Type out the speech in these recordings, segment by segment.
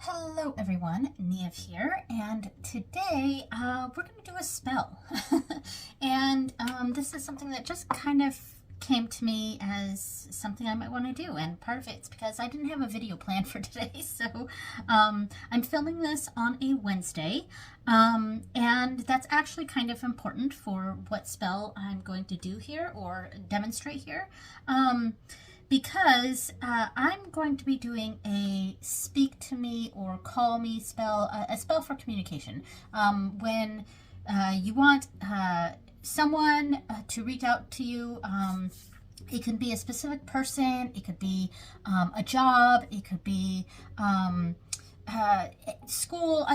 Hello everyone, Neve here, and today we're going to do a spell. and this is something that just kind of came to me as something I might want to do, and part of it's because I didn't have a video planned for today, so I'm filming this on a Wednesday, and that's actually kind of important for what spell I'm going to do here, or demonstrate here. Because I'm going to be doing a speak to me or call me spell, a spell for communication. When you want someone to reach out to you, it could be a specific person, it could be a job, it could be school.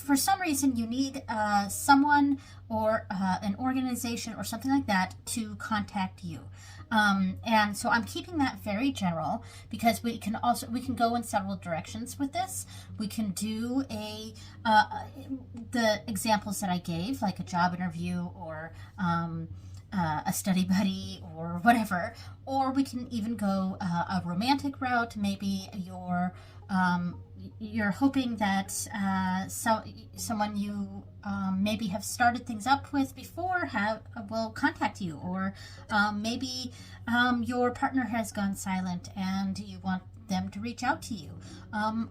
For some reason you need someone or an organization or something like that to contact you. And so I'm keeping that very general because we can go in several directions with this. We can do the examples that I gave, like a job interview or a study buddy or whatever, or we can even go a romantic route. Maybe you're hoping that someone you maybe have started things up with before will contact you, or maybe your partner has gone silent and you want them to reach out to you,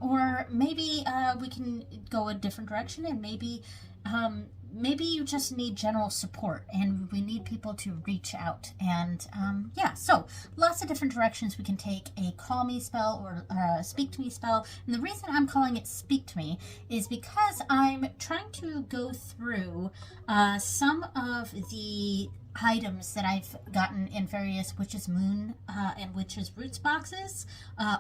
or maybe we can go a different direction, and maybe you just need general support and we need people to reach out. And yeah, so lots of different directions we can take a call me spell or a speak to me spell. And the reason I'm calling it speak to me is because I'm trying to go through some of the items that I've gotten in various Witch's Moon and Witch's Roots boxes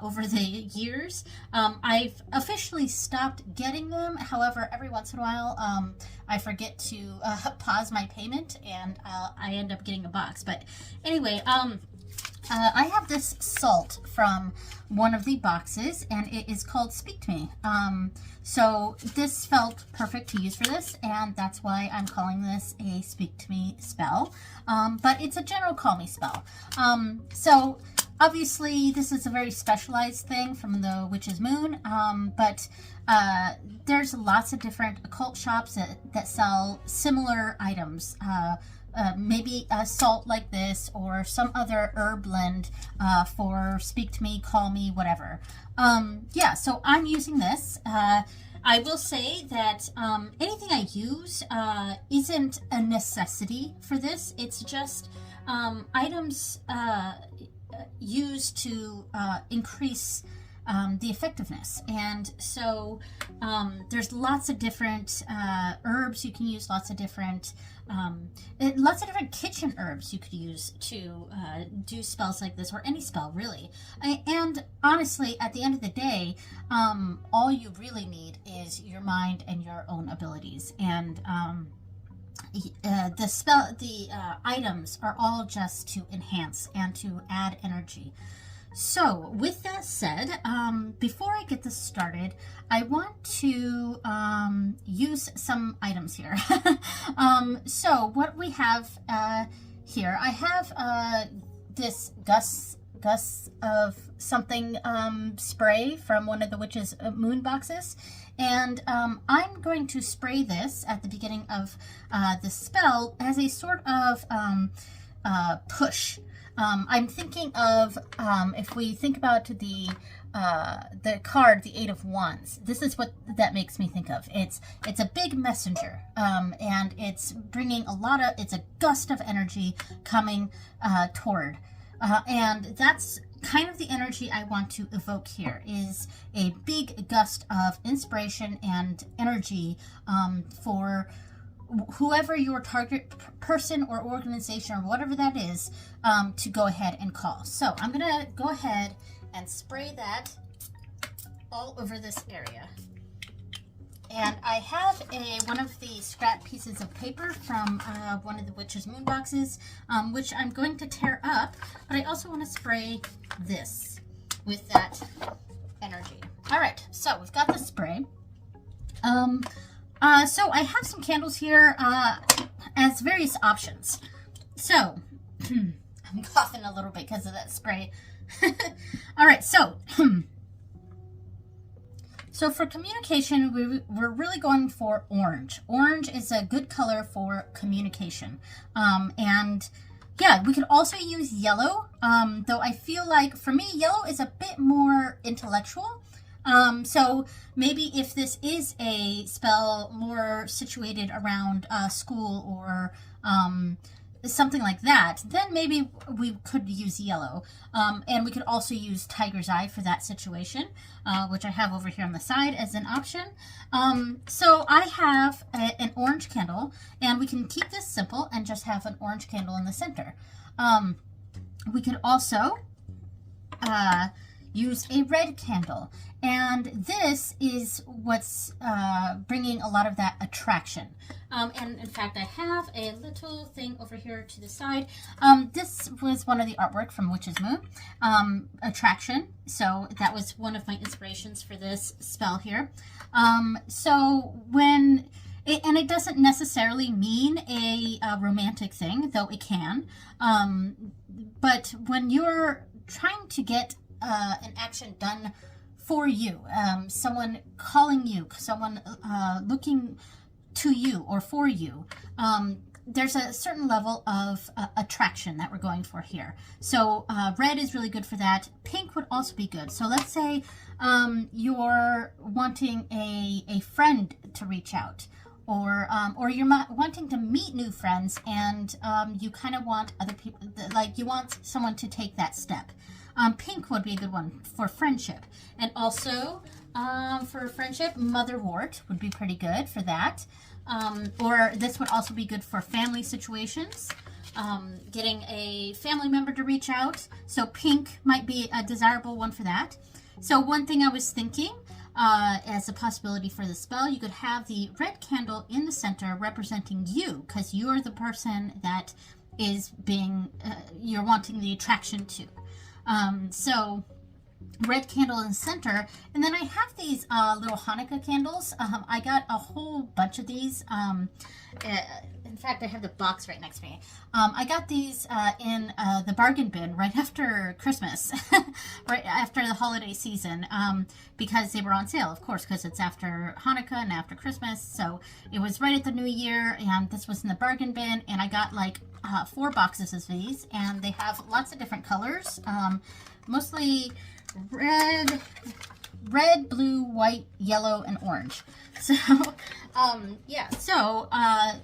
over the years. I've officially stopped getting them. However, every once in a while I forget to pause my payment and I end up getting a box. But anyway, I have this salt from one of the boxes, and it is called Speak to Me. So this felt perfect to use for this, and that's why I'm calling this a Speak to Me spell. But it's a general call me spell. So obviously this is a very specialized thing from the Witch's Moon, but there's lots of different occult shops that sell similar items. Maybe a salt like this or some other herb blend for speak to me, call me, whatever. Yeah, so I'm using this. I will say that anything I use isn't a necessity for this. It's just items used to increase the effectiveness. And so there's lots of different herbs you can use, lots of different kitchen herbs you could use to do spells like this, or any spell really. And honestly, at the end of the day, all you really need is your mind and your own abilities. And the items are all just to enhance and to add energy. So with that said, before I get this started, I want to use some items here. So what we have here, I have this Gus of something spray from one of the Witch's Moon boxes, and I'm going to spray this at the beginning of the spell as a sort of push. I'm thinking of, if we think about the card, the Eight of Wands, this is what that makes me think of. It's a big messenger, and it's bringing it's a gust of energy coming toward, and that's kind of the energy I want to evoke here, is a big gust of inspiration and energy for whoever your target person or organization or whatever that is, to go ahead and call. So I'm gonna go ahead and spray that all over this area. And I have one of the scrap pieces of paper from one of the Witch's Moon boxes, which I'm going to tear up, but I also want to spray this with that energy. All right, so we've got the spray. So I have some candles here as various options. So I'm coughing a little bit because of that spray. All right, so So for communication, we're really going for orange. Orange is a good color for communication. And yeah, we could also use yellow, though I feel like for me, yellow is a bit more intellectual. So maybe if this is a spell more situated around school or something like that, then maybe we could use yellow. And we could also use Tiger's Eye for that situation, which I have over here on the side as an option. So I have an orange candle, and we can keep this simple and just have an orange candle in the center. We could also use a red candle, and this is what's bringing a lot of that attraction. And in fact, I have a little thing over here to the side. This was one of the artwork from Witch's Moon, attraction. So that was one of my inspirations for this spell here. So when and it doesn't necessarily mean a romantic thing, though it can. But when you're trying to get an action done for you, someone calling you, someone looking to you or for you, there's a certain level of attraction that we're going for here. So red is really good for that. Pink would also be good. So let's say you're wanting a friend to reach out, or you're wanting to meet new friends, and you kind of want other people, like you want someone to take that step. Pink would be a good one for friendship. And also for friendship, Motherwort would be pretty good for that. Or this would also be good for family situations, getting a family member to reach out. So pink might be a desirable one for that. So one thing I was thinking as a possibility for the spell, you could have the red candle in the center representing you, because you're the person that is being, you're wanting the attraction to. So red candle in the center, and then I have these little Hanukkah candles. I got a whole bunch of these. In fact, I have the box right next to me. I got these in the bargain bin right after Christmas, right after the holiday season, because they were on sale, of course, because it's after Hanukkah and after Christmas. So it was right at the new year, and this was in the bargain bin, and I got like 4 boxes of these, and they have lots of different colors, mostly red, blue, white, yellow, and orange. So, yeah, so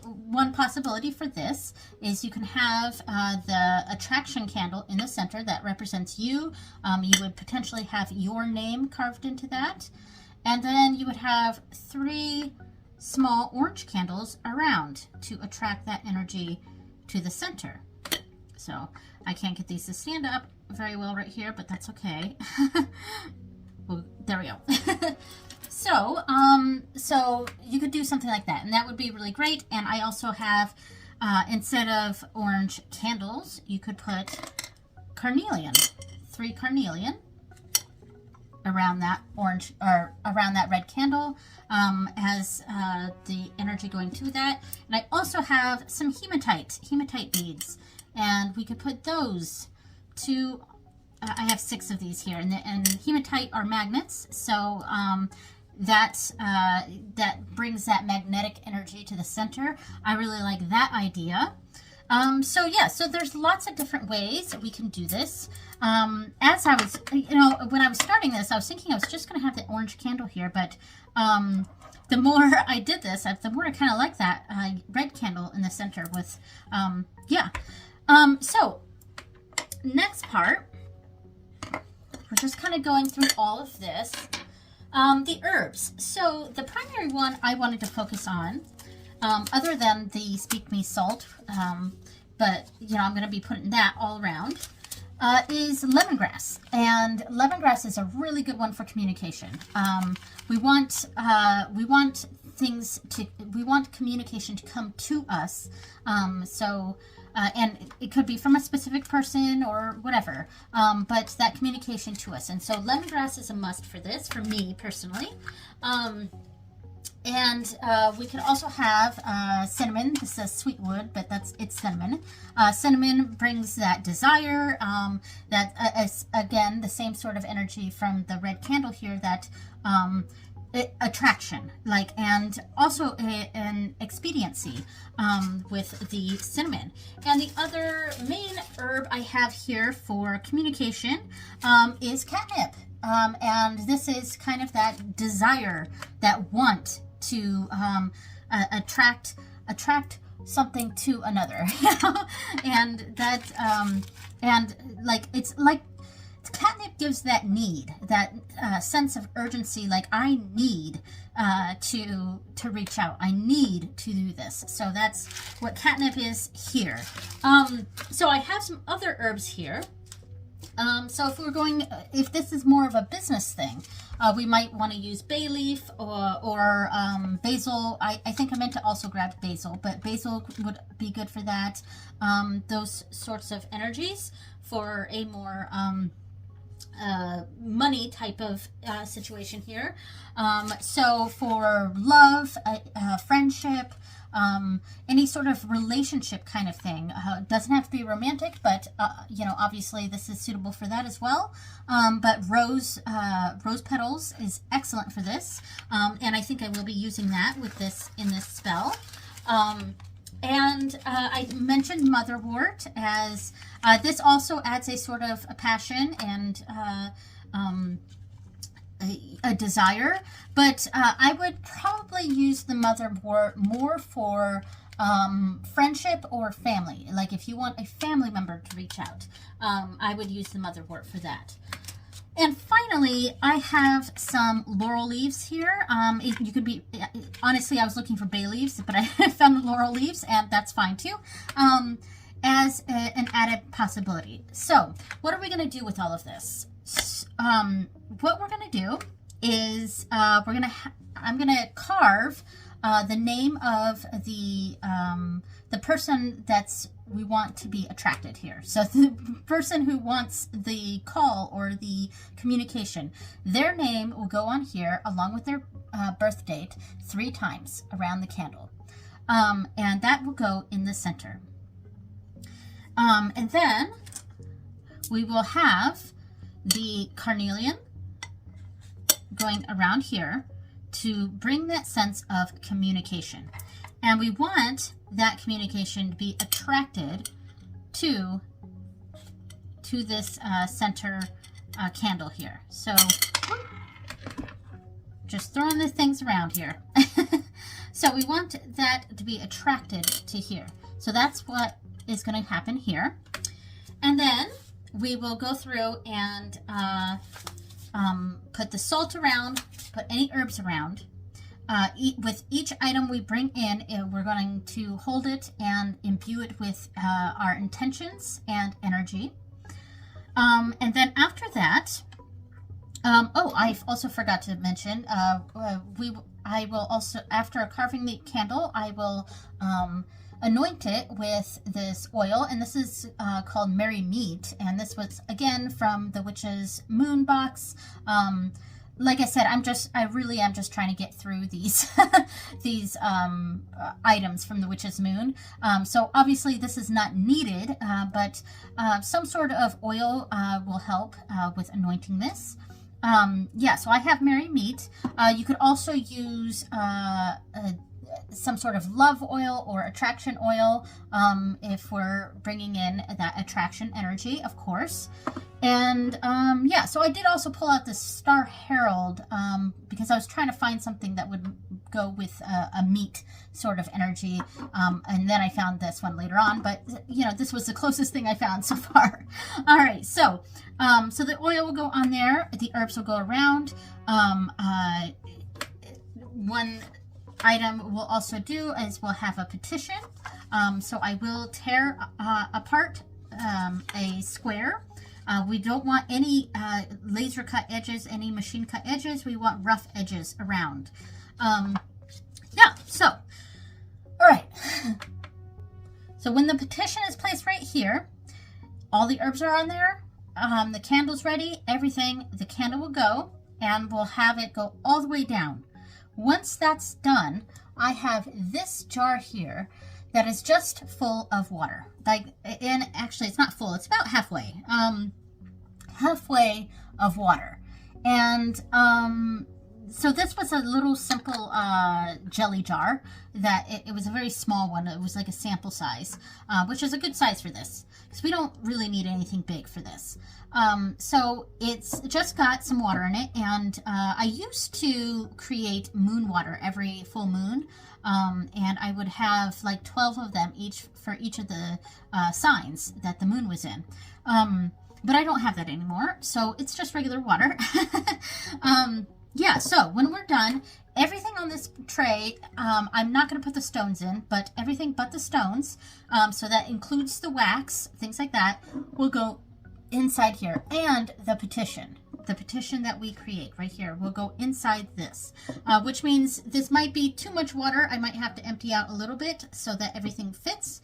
one possibility for this is you can have the attraction candle in the center that represents you. You would potentially have your name carved into that. And then you would have 3 small orange candles around to attract that energy to the center. So I can't get these to stand up very well right here, but that's okay. Well, there we go. So you could do something like that, and that would be really great. And I also have, instead of orange candles, you could put carnelian, 3 carnelian around that orange, or around that red candle, as the energy going to that. And I also have some hematite beads, and we could put those to, I have 6 of these here, and hematite are magnets, so that brings that magnetic energy to the center. I really like that idea. So yeah, so there's lots of different ways that we can do this. As I was, when I was starting this, I was thinking I was just going to have the orange candle here, but the more I did this, the more I kind of like that red candle in the center with, yeah. So next part, we're just kind of going through all of this. The herbs. So the primary one I wanted to focus on, other than the Speak Me salt, but I'm going to be putting that all around, is lemongrass. And lemongrass is a really good one for communication. We want communication to come to us. And it could be from a specific person or whatever, but that communication to us. And so lemongrass is a must for this, for me personally. And we could also have cinnamon. This says sweet wood, but it's cinnamon. Cinnamon brings that desire, that is, again, the same sort of energy from the red candle here, that attraction, like, and also an expediency with the cinnamon. And the other main herb I have here for communication is catnip. And this is kind of that desire, that want to attract something to another. And that and like it's like catnip gives that need, that sense of urgency, like I need to reach out, I need to do this. So that's what catnip is here. So I have some other herbs here. So if this is more of a business thing, we might want to use bay leaf or basil. I think I meant to also grab basil, but basil would be good for that. Those sorts of energies for a more money type of situation here. So for love, friendship, any sort of relationship kind of thing. Doesn't have to be romantic, but obviously this is suitable for that as well. But rose petals is excellent for this, and I think I will be using that with this in this spell. And I mentioned motherwort as this also adds a sort of a passion and a desire, but I would probably use the motherwort more for friendship or family. Like if you want a family member to reach out, I would use the motherwort for that. And finally, I have some laurel leaves here. You could be, honestly, I was looking for bay leaves, but I found the laurel leaves, and that's fine too, as an added possibility. So what are we going to do with all of this? What we're going to do is I'm going to carve the name of the person we want to be attracted here. So the person who wants the call or the communication, their name will go on here along with their birth date 3 times around the candle. And that will go in the center. And then we will have the carnelian going around here to bring that sense of communication. And we want that communication to be attracted to this center candle here. So just throwing the things around here. So we want that to be attracted to here. So that's what is going to happen here. And then we will go through and put the salt around, put any herbs around. With each item we bring in, we're going to hold it and imbue it with our intentions and energy. And then after that, I also forgot to mention, I will also, after carving the candle, I will anoint it with this oil, and this is called Merry Meet, and this was again from the Witch's Moon box. Like I said, I really am just trying to get through these these items from the Witch's Moon. So obviously this is not needed, but some sort of oil will help with anointing this. So I have Merry Meet. You could also use some sort of love oil or attraction oil if we're bringing in that attraction energy, of course. And so I did also pull out the Star Herald because I was trying to find something that would go with a meat sort of energy, and then I found this one later on, but this was the closest thing I found so far. All right, so the oil will go on there, the herbs will go around. One item we'll also do is we'll have a petition. So I will tear apart a square. We don't want any laser cut edges, any machine cut edges. We want rough edges around. So, all right. So when the petition is placed right here, all the herbs are on there, the candle's ready, everything, the candle will go, and we'll have it go all the way down. Once that's done, I have this jar here that is just full of water. And actually it's not full, it's about halfway. Halfway of water. And So this was a little simple jelly jar that it was a very small one. It was like a sample size, which is a good size for this because we don't really need anything big for this. So it's just got some water in it, and I used to create moon water every full moon, and I would have like 12 of them each for each of the signs that the moon was in. But I don't have that anymore, so it's just regular water. Yeah, so when we're done, everything on this tray, I'm not going to put the stones in, but everything but the stones, so that includes the wax, things like that, will go inside here. And the petition that we create right here will go inside this, which means this might be too much water. I might have to empty out a little bit so that everything fits,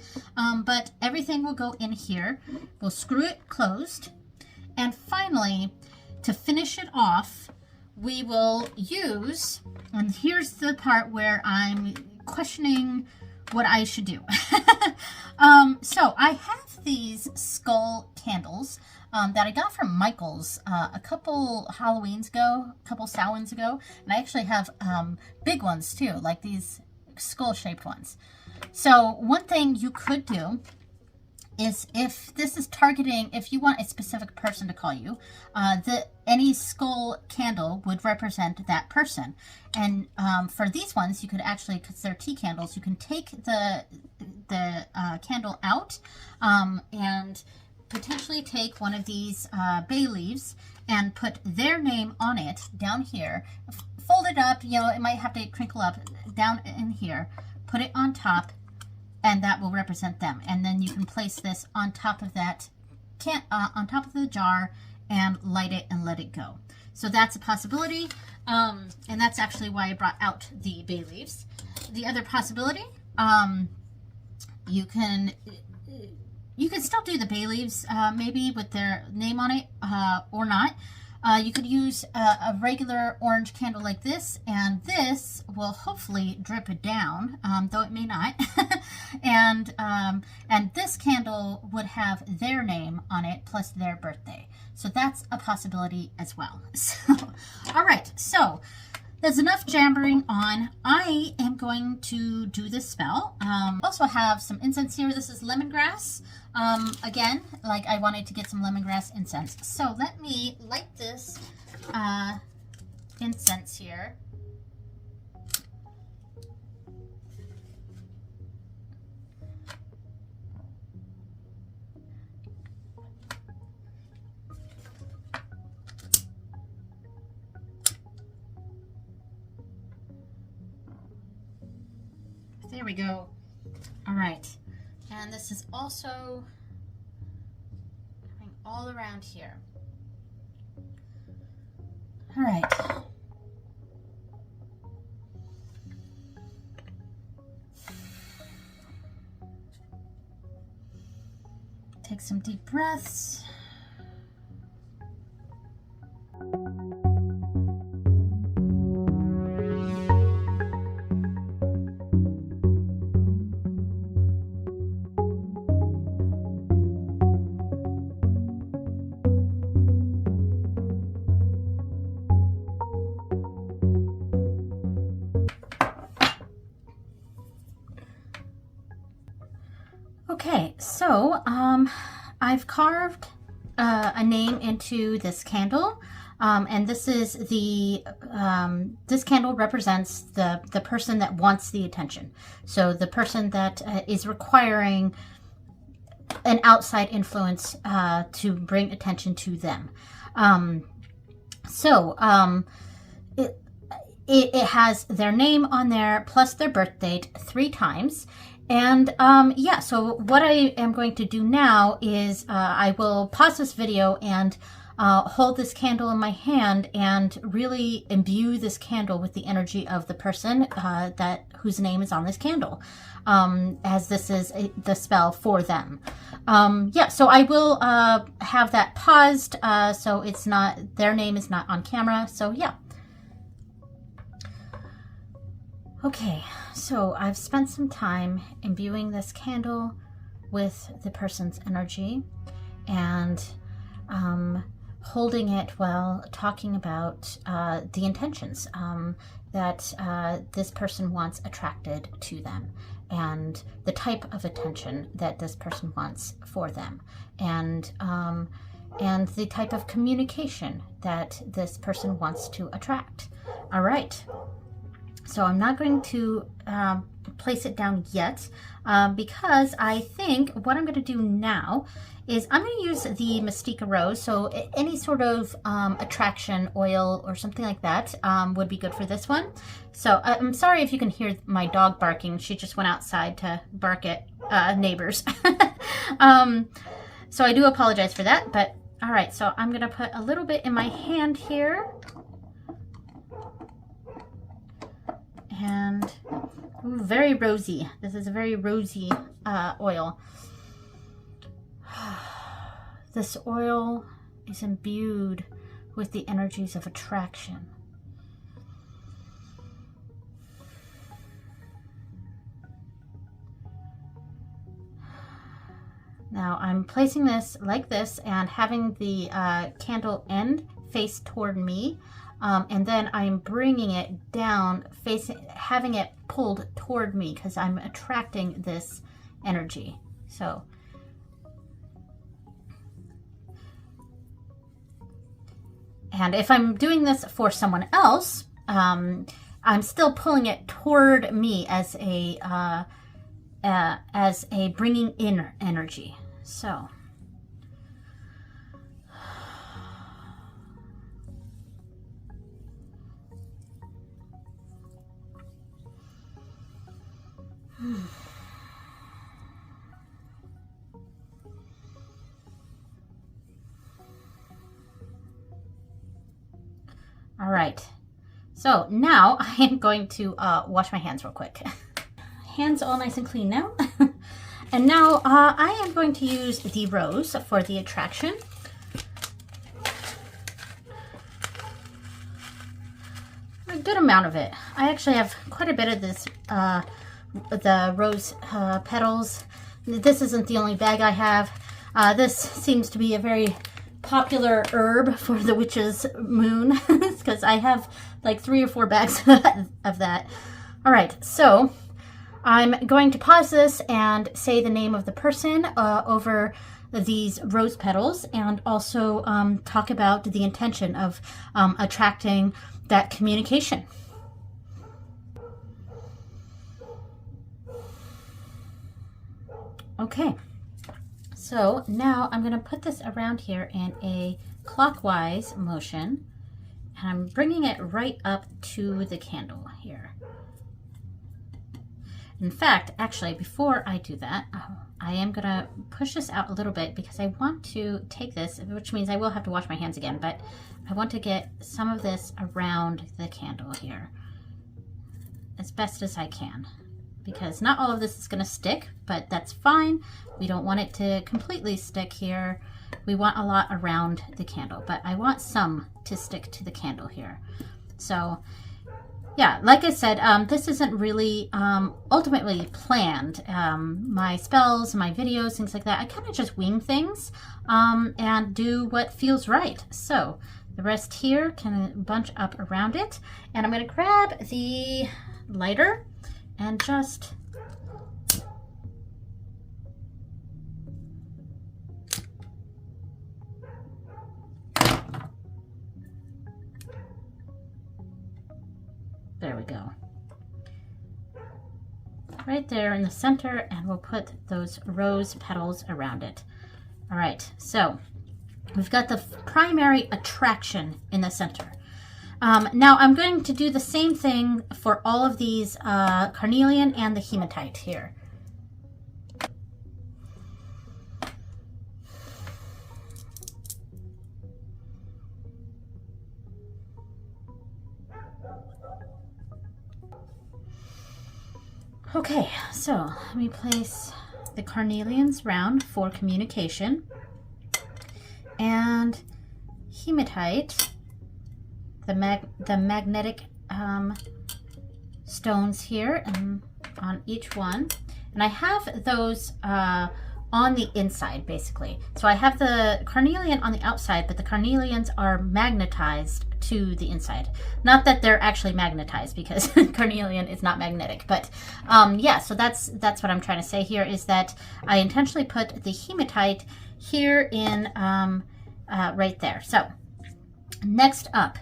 but everything will go in here. We'll screw it closed, and finally, to finish it off, we will use, and here's the part where I'm questioning what I should do. So I have these skull candles that I got from Michael's a couple Halloweens ago, a couple Samhains ago, and I actually have big ones too, like these skull-shaped ones. So one thing you could do is, if this is targeting, if you want a specific person to call you, any skull candle would represent that person. And for these ones, you could actually, because they're tea candles, you can take the candle out and potentially take one of these bay leaves and put their name on it down here. Fold it up, you know, it might have to crinkle up down in here. Put it on top, and that will represent them. And then you can place this on top of that, on top of the jar, and light it and let it go. So that's a possibility, and that's actually why I brought out the bay leaves. The other possibility, you can still do the bay leaves, maybe with their name on it, or not. You could use a regular orange candle like this, and this will hopefully drip it down, though it may not. And this candle would have their name on it plus their birthday. So that's a possibility as well. So, all right, so there's enough jabbering on. I am going to do this spell. Also have some incense here. This is lemongrass. Again, like I wanted to get some lemongrass incense. So let me light this incense here. There we go. All right. And this is also coming all around here. All right. Take some deep breaths. Okay, so I've carved a name into this candle, and this is the this candle represents the person that wants the attention. So the person that is requiring an outside influence to bring attention to them. It has their name on there plus their birth date 3 times. And yeah, so what I am going to do now is I will pause this video and hold this candle in my hand and really imbue this candle with the energy of the person whose name is on this candle, as this is the spell for them. Yeah, so I will have that paused so it's not, their name is not on camera. So yeah. Okay, so I've spent some time imbuing this candle with the person's energy and holding it while talking about the intentions that this person wants attracted to them, and the type of attention that this person wants for them, and the type of communication that this person wants to attract. All right. So I'm not going to place it down yet because I think what I'm going to do now is I'm going to use the Mystica Rose. So any sort of attraction oil or something like that would be good for this one. So I'm sorry if you can hear my dog barking. She just went outside to bark at neighbors. So I do apologize for that. But all right, so I'm going to put a little bit in my hand here. And ooh, very rosy. This is a very rosy oil. This oil is imbued with the energies of attraction. Now I'm placing this like this and having the candle end face toward me. And then I'm bringing it down, having it pulled toward me because I'm attracting this energy. So, and if I'm doing this for someone else, I'm still pulling it toward me as a bringing in energy. So. All right, so now I am going to wash my hands real quick. Hands all nice and clean now. And now I am going to use the rose for the attraction. A good amount of it. I actually have quite a bit of this, the rose petals. This isn't the only bag I have. This seems to be a very popular herb for the witch's moon because I have like 3 or 4 bags of that. All right, so I'm going to pause this and say the name of the person over these rose petals, and also talk about the intention of attracting that communication. Okay, so now I'm going to put this around here in a clockwise motion, and I'm bringing it right up to the candle here. In fact, actually, before I do that, I am going to push this out a little bit because I want to take this, which means I will have to wash my hands again, but I want to get some of this around the candle here as best as I can, because not all of this is going to stick, but that's fine. We don't want it to completely stick here. We want a lot around the candle, but I want some to stick to the candle here. So yeah, like I said, this isn't really ultimately planned. My spells, my videos, things like that, I kind of just wing things and do what feels right. So the rest here can bunch up around it. And I'm going to grab the lighter and just there we go. Right there in the center, and we'll put those rose petals around it. All right, so we've got the primary attraction in the center. Now I'm going to do the same thing for all of these carnelian and the hematite here. Okay, so let me place the carnelians round for communication, and hematite, the magnetic stones here and on each one. And I have those on the inside, basically. So I have the carnelian on the outside, but the carnelians are magnetized to the inside. Not that they're actually magnetized, because carnelian is not magnetic, but yeah, so that's what I'm trying to say here, is that I intentionally put the hematite here in right there. So next up,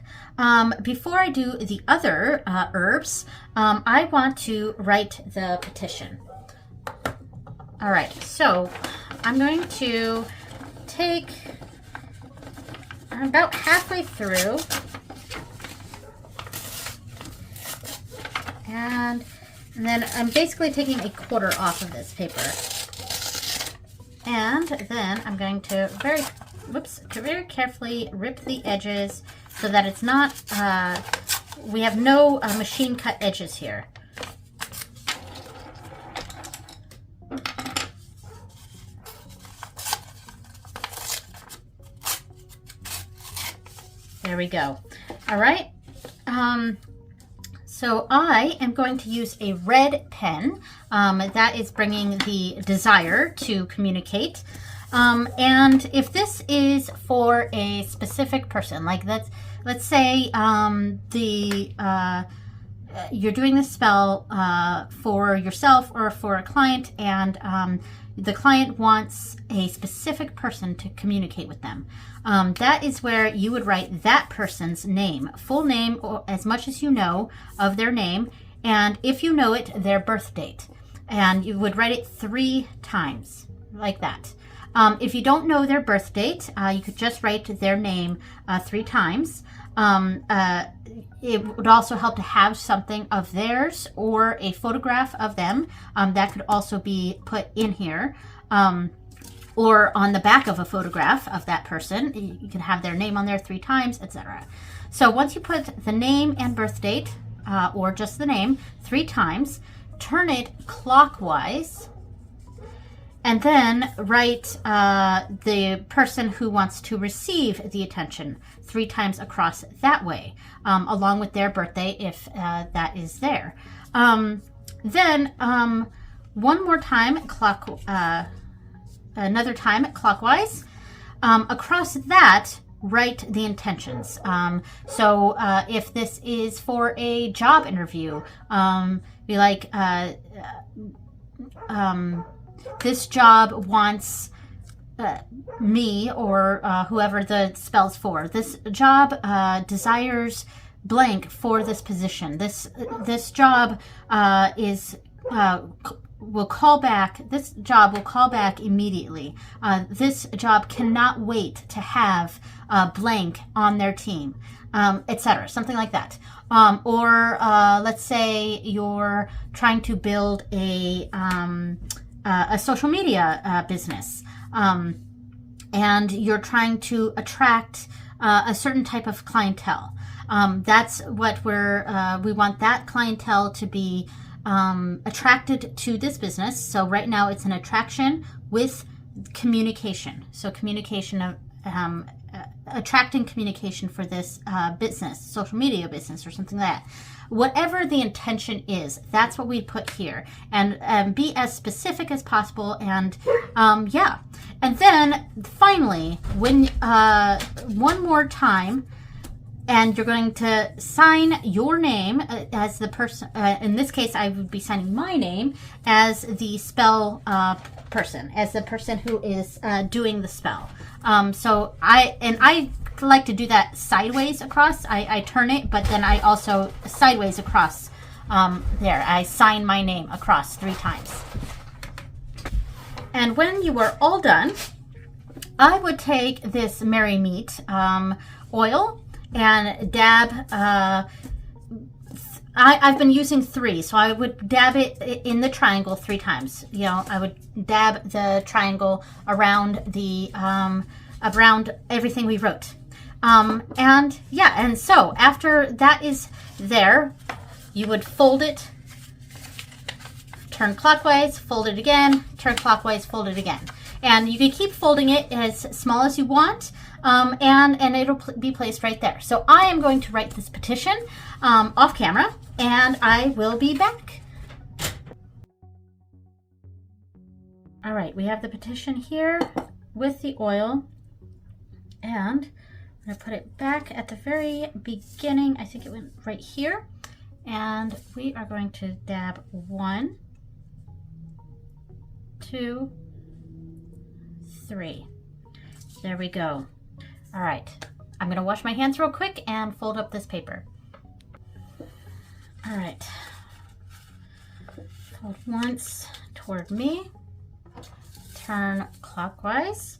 before I do the other herbs, I want to write the petition. All right, so I'm going to take about halfway through, and then I'm basically taking a quarter off of this paper. And then I'm going to very carefully rip the edges so that it's not, we have no machine cut edges here. There we go. All right. So I am going to use a red pen. That is bringing the desire to communicate. And if this is for a specific person, like let's say you're doing this spell for yourself or for a client, and the client wants a specific person to communicate with them. That is where you would write that person's name, full name, or as much as you know of their name, and if you know it, their birth date. And you would write it 3 times, like that. If you don't know their birth date, you could just write their name 3 times. It would also help to have something of theirs or a photograph of them. That could also be put in here. Or on the back of a photograph of that person. You can have their name on there 3 times, etc. So once you put the name and birth date, or just the name, 3 times, turn it clockwise, and then write the person who wants to receive the attention 3 times across that way, along with their birthday if that is there. Then one more time, another time clockwise. Across that, write the intentions. So if this is for a job interview, be like, this job wants me, or whoever the spell's for. This job desires blank for this position. This job will call back. This job will call back immediately. This job cannot wait to have blank on their team, etc. Something like that. Or let's say you're trying to build a social media business, and you're trying to attract a certain type of clientele. That's what we want that clientele to be attracted to this business. So right now it's an attraction with communication. So communication of attracting communication for this business, social media business, or something like that. Whatever the intention is, that's what we put here, and be as specific as possible. And yeah, and then finally, when one more time, and you're going to sign your name as the person. In this case, I would be signing my name as the spell person, as the person who is doing the spell. So I like to do that sideways across. I turn it, but then I also sideways across there. I sign my name across 3 times. And when you are all done, I would take this Merry Meet oil and dab, I've been using 3, so I would dab it in the triangle 3 times. You know, I would dab the triangle around the, around everything we wrote. And yeah, and so after that is there, you would fold it, turn clockwise, fold it again, turn clockwise, fold it again. And you can keep folding it as small as you want, and it'll be placed right there. So I am going to write this petition off camera, and I will be back. All right, we have the petition here with the oil, and I'm going to put it back at the very beginning. I think it went right here. And we are going to dab 1, 2, 3. There we go. All right, I'm going to wash my hands real quick and fold up this paper. All right, fold once toward me, turn clockwise,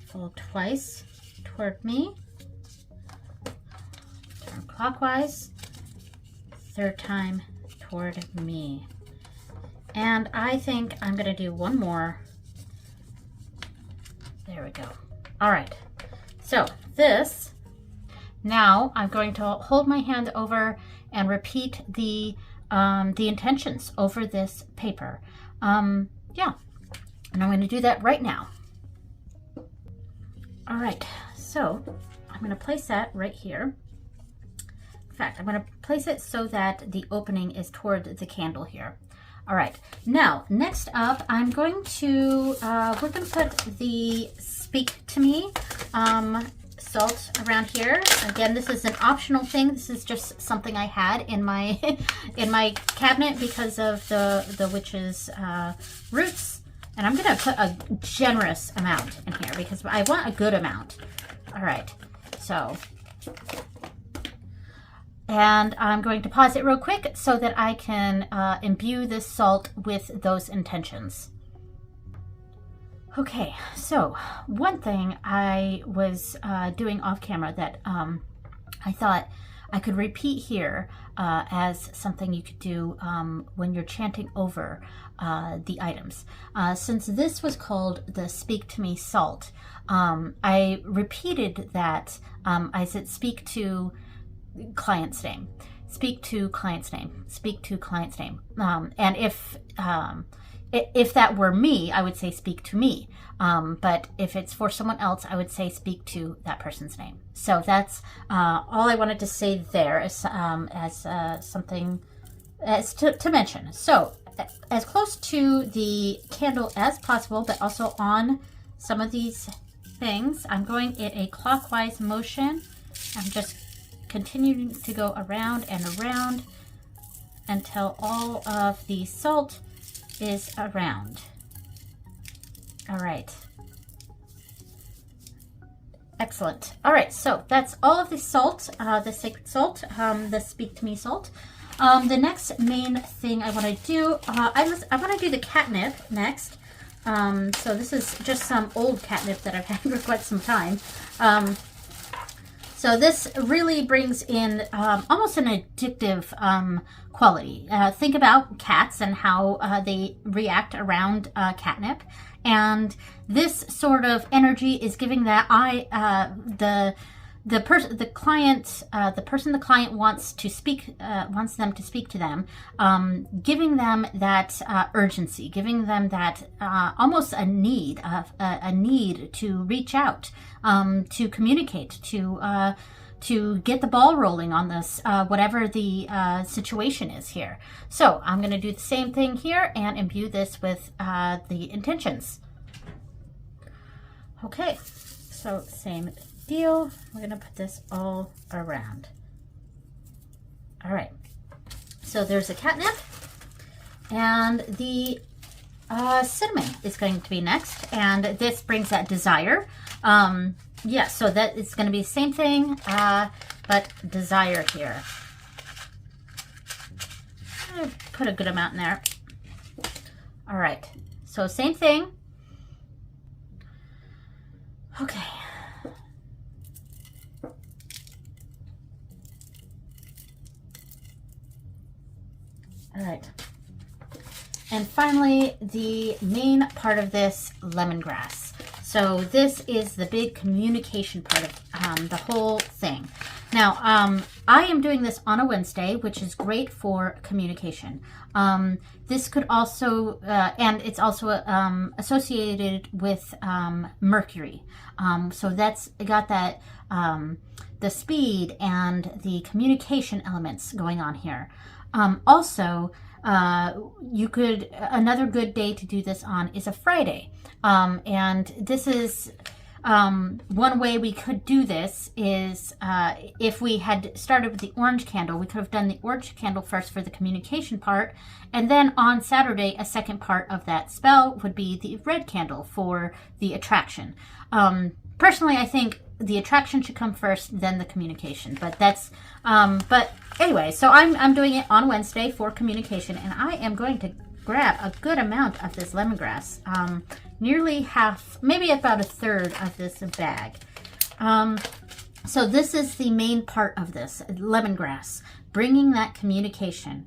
fold twice toward me, turn clockwise, third time toward me. And I think I'm going to do one more. There we go. All right, so this, now I'm going to hold my hand over and repeat the intentions over this paper. Yeah, and I'm going to do that right now. All right, so I'm going to place that right here. In fact, I'm going to place it so that the opening is toward the candle here. All right, now next up, I'm going to, we're going to put the Speak to Me salt around here. Again, this is an optional thing. This is just something I had in my in my cabinet because of the witch's roots, and I'm gonna put a generous amount in here because I want a good amount. All right, so, and I'm going to pause it real quick so that I can imbue this salt with those intentions. Okay, so one thing I was doing off camera that I thought I could repeat here as something you could do when you're chanting over the items. Since this was called the Speak to Me salt, I repeated that. I said, speak to client's name, speak to client's name, speak to client's name. And if that were me, I would say speak to me. But if it's for someone else, I would say speak to that person's name. So that's all I wanted to say there as something as to mention. So as close to the candle as possible, but also on some of these things, I'm going in a clockwise motion. I'm just continuing to go around and around until all of the salt is around. All right. Excellent. All right, so that's all of the salt, the sacred salt, the Speak to Me salt. The next main thing I want to do, I want to do the catnip next. So this is just some old catnip that I've had for quite some time. So this really brings in almost an addictive quality. Think about cats and how they react around catnip, and this sort of energy is giving that the person the client wants to speak, wants them to speak to them, giving them that urgency, giving them that almost a need to reach out, to communicate, to get the ball rolling on this, whatever the situation is here. So I'm going to do the same thing here and imbue this with the intentions. Okay, so same deal. We're going to put this all around. All right, so there's a catnip, and the cinnamon is going to be next, and this brings that desire. Yeah, so that it's going to be the same thing, but desire here. I'll put a good amount in there. All right, so same thing. Okay. All right. And finally, the main part of this, lemongrass. So this is the big communication part of the whole thing. Now, I am doing this on a Wednesday, which is great for communication. This could also, and it's also associated with Mercury. So that's got that, the speed and the communication elements going on here. Also, another good day to do this on is a Friday. And this is, one way we could do this is, if we had started with the orange candle, we could have done the orange candle first for the communication part, and then on Saturday, a second part of that spell would be the red candle for the attraction. Personally, I think the attraction should come first, then the communication, but that's, but anyway, so I'm doing it on Wednesday for communication, and I am going to grab a good amount of this lemongrass, nearly half, maybe about a third of this bag. So this is the main part of this, lemongrass, bringing that communication.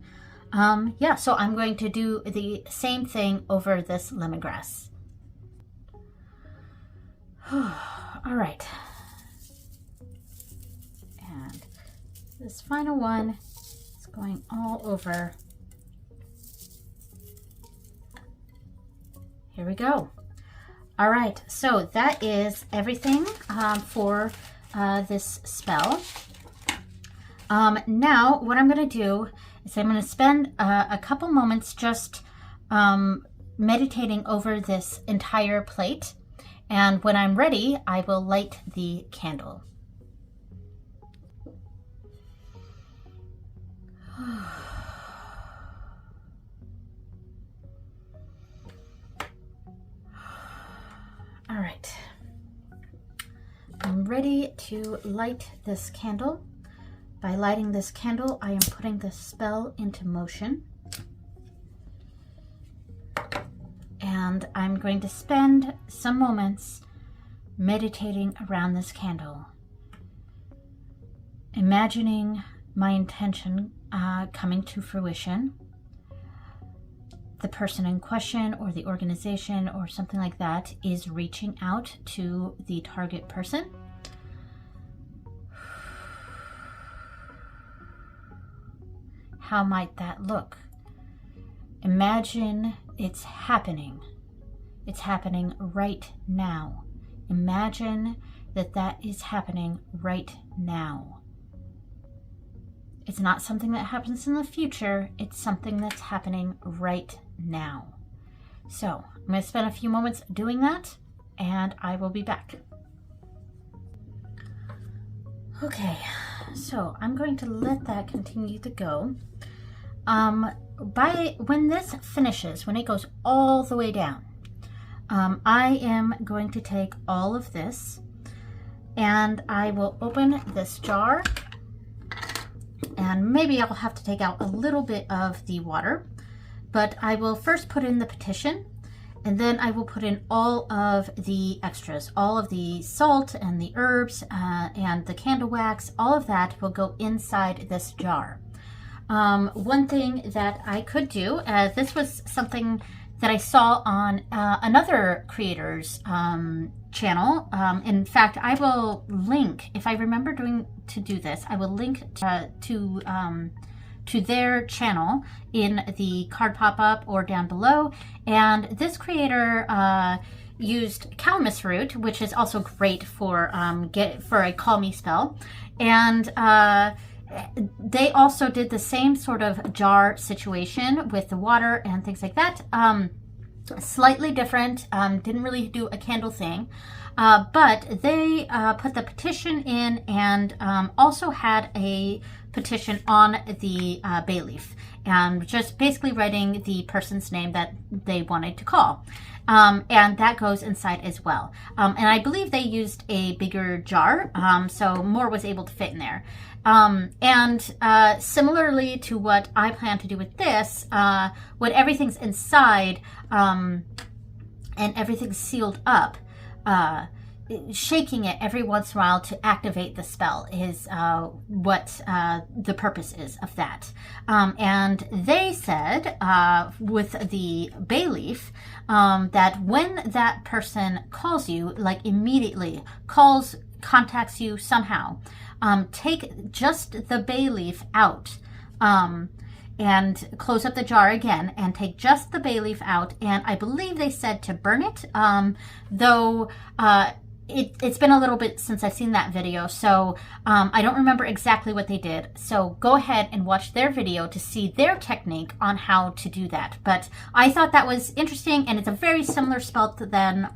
Yeah, so I'm going to do the same thing over this lemongrass. All right. And this final one is going all over. Here we go. All right, so that is everything for this spell. Now, what I'm going to do is I'm going to spend a couple moments just meditating over this entire plate. And when I'm ready, I will light the candle. All right, I'm ready to light this candle. By lighting this candle, I am putting the spell into motion. And I'm going to spend some moments meditating around this candle, imagining my intention coming to fruition. The person in question or the organization or something like that is reaching out to the target person. How might that look? Imagine it's happening. It's happening right now. Imagine that that is happening right now. It's not something that happens in the future. It's something that's happening right now. So I'm going to spend a few moments doing that, and I will be back. Okay, so I'm going to let that continue to go. When this finishes, when it goes all the way down, I am going to take all of this and I will open this jar, and maybe I'll have to take out a little bit of the water, but I will first put in the petition, and then I will put in all of the extras, all of the salt and the herbs and the candle wax. All of that will go inside this jar. One thing that I could do, this was something that I saw on another creator's channel. In fact, I will link, if I remember to do this, I will link to their channel in the card pop-up or down below. And this creator used calamus root, which is also great for a call me spell. And they also did the same sort of jar situation with the water and things like that. Slightly different, didn't really do a candle thing, but they put the petition in, and also had a petition on the bay leaf, and just basically writing the person's name that they wanted to call. And that goes inside as well. And I believe they used a bigger jar, so more was able to fit in there. And similarly to what I plan to do with this, when everything's inside and everything's sealed up, shaking it every once in a while to activate the spell is what the purpose is of that. And they said with the bay leaf that when that person calls you, like immediately contacts you somehow, take just the bay leaf out. And close up the jar again and take just the bay leaf out. And I believe they said to burn it, though it's been a little bit since I've seen that video, so I don't remember exactly what they did. So go ahead and watch their video to see their technique on how to do that. But I thought that was interesting, and it's a very similar spell than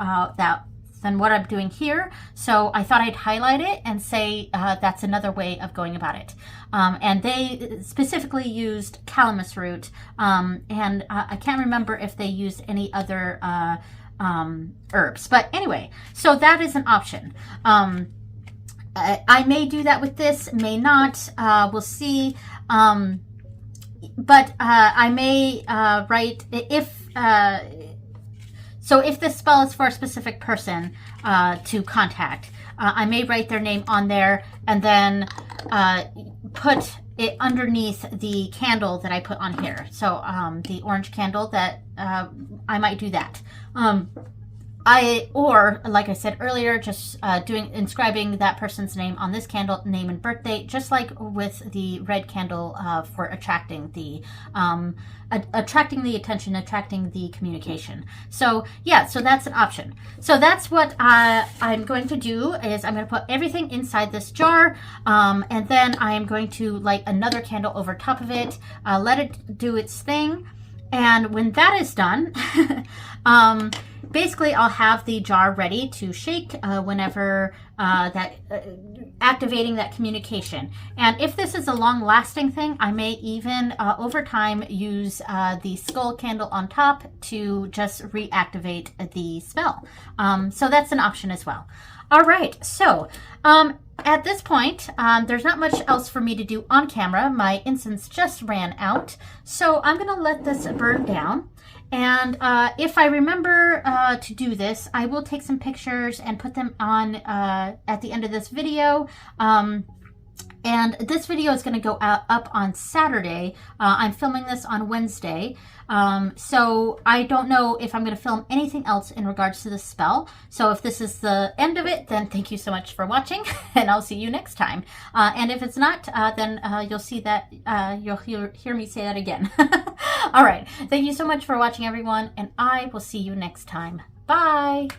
what I'm doing here. So I thought I'd highlight it and say that's another way of going about it. And they specifically used calamus root, and I can't remember if they used any other herbs. But anyway, so that is an option. I may do that with this, may not. We'll see. But I may write if... So if this spell is for a specific person to contact, I may write their name on there and then put it underneath the candle that I put on here. So the orange candle, that I might do that. Or like I said earlier, just inscribing that person's name on this candle, name and birthday, just like with the red candle for attracting the attention, attracting the communication. So yeah, so that's an option. So that's what I'm going to do, is I'm going to put everything inside this jar, and then I am going to light another candle over top of it, let it do its thing. And when that is done, basically I'll have the jar ready to shake whenever activating that communication. And if this is a long-lasting thing, I may even over time use the skull candle on top to just reactivate the spell. So that's an option as well. All right, so at this point, there's not much else for me to do on camera. My incense just ran out, so I'm going to let this burn down. And if I remember to do this, I will take some pictures and put them on at the end of this video. And this video is going to go up on Saturday. I'm filming this on Wednesday. So I don't know if I'm going to film anything else in regards to this spell. So if this is the end of it, then thank you so much for watching, and I'll see you next time. And if it's not, then you'll see that, you'll hear me say that again. All right. Thank you so much for watching, everyone, and I will see you next time. Bye.